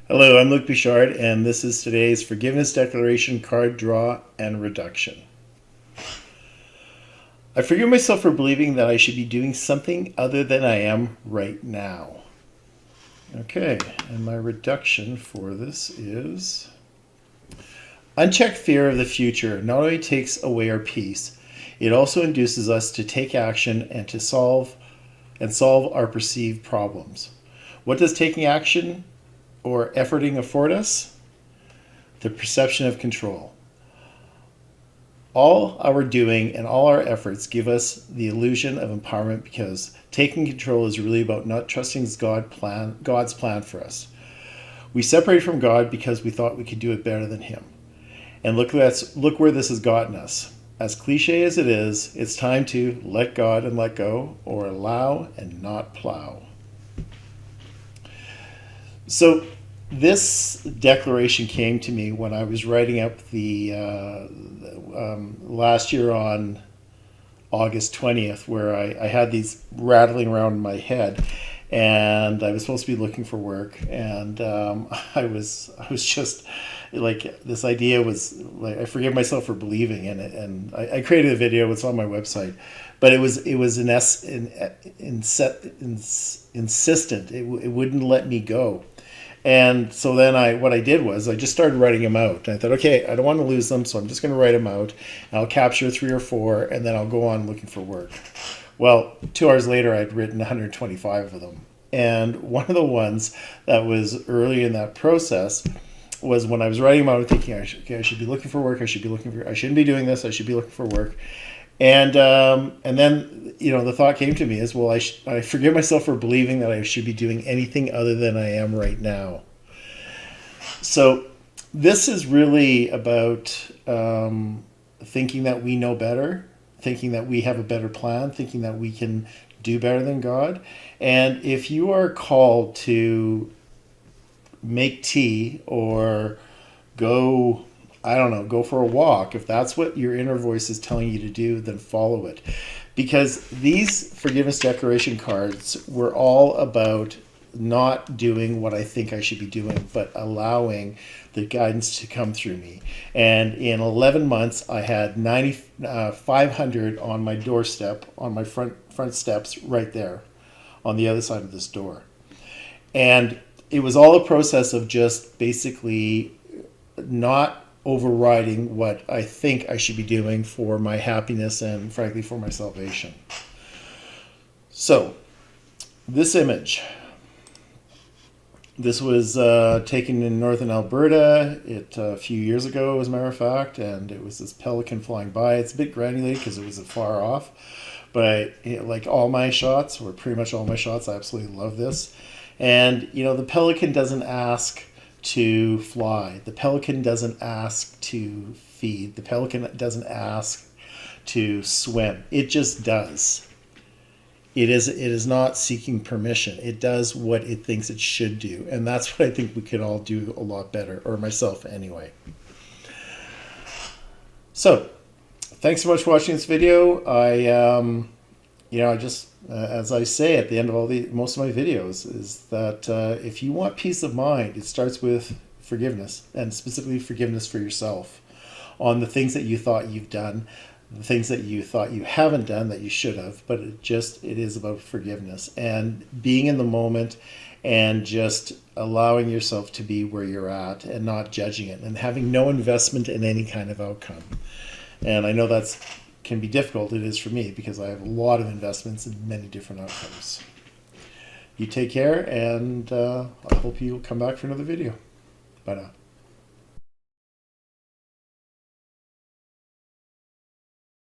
Hello, I'm Luc Bichard, and this is today's Forgiveness Declaration card draw and reduction. I forgive myself for believing that I should be doing something other than I am right now. Okay, and my reduction for this is unchecked fear of the future not only takes away our peace, it also induces us to take action and to solve our perceived problems. What does taking action or efforting afford us? The perception of control. All our doing and all our efforts give us the illusion of empowerment because taking control is really about not trusting God's plan for us. We separated from God because we thought we could do it better than Him. And look where this has gotten us. As cliche as it is, it's time to let God and let go, or allow and not plow. So this declaration came to me when I was writing up the last year on August 20th, where I had these rattling around in my head, and I was supposed to be looking for work, and I was just like, this idea was like, I forgive myself for believing in it, and I created a video. It's on my website, but it was insistent. It wouldn't let me go. And so then what I did was I just started writing them out. And I thought, okay, I don't want to lose them, so I'm just going to write them out. And I'll capture 3 or 4, and then I'll go on looking for work. Well, 2 hours later, I'd written 125 of them. And one of the ones that was early in that process was when I was writing them out, thinking, I should be looking for work. I shouldn't be doing this. I should be looking for work. And then, the thought came to me as, well, I forgive myself for believing that I should be doing anything other than I am right now. So this is really about thinking that we know better, thinking that we have a better plan, thinking that we can do better than God. And if you are called to make tea or go for a walk, if that's what your inner voice is telling you to do, then follow it. Because these forgiveness declaration cards were all about not doing what I think I should be doing, but allowing the guidance to come through me. And in 11 months, I had 500 on my doorstep, on my front steps right there on the other side of this door. And it was all a process of just basically not overriding what I think I should be doing for my happiness and, frankly, for my salvation. So, this image. This was taken in northern Alberta a few years ago, as a matter of fact, and it was this pelican flying by. It's a bit granulated because it was far off, but like all my shots, or pretty much all my shots, I absolutely love this. And, the pelican doesn't ask to fly. The pelican doesn't ask to feed. The pelican doesn't ask to swim. It just does. It is not seeking permission. It does what it thinks it should do. And that's what I think we could all do a lot better, or myself anyway. So, thanks so much for watching this video. I just, as I say at the end of most of my videos, is that if you want peace of mind, it starts with forgiveness, and specifically forgiveness for yourself on the things that you thought you've done, the things that you thought you haven't done that you should have. But it is about forgiveness and being in the moment and just allowing yourself to be where you're at and not judging it and having no investment in any kind of outcome. And I know that's can be difficult. It is for me, because I have a lot of investments in many different outcomes. You take care, and I hope you'll come back for another video. Bye now.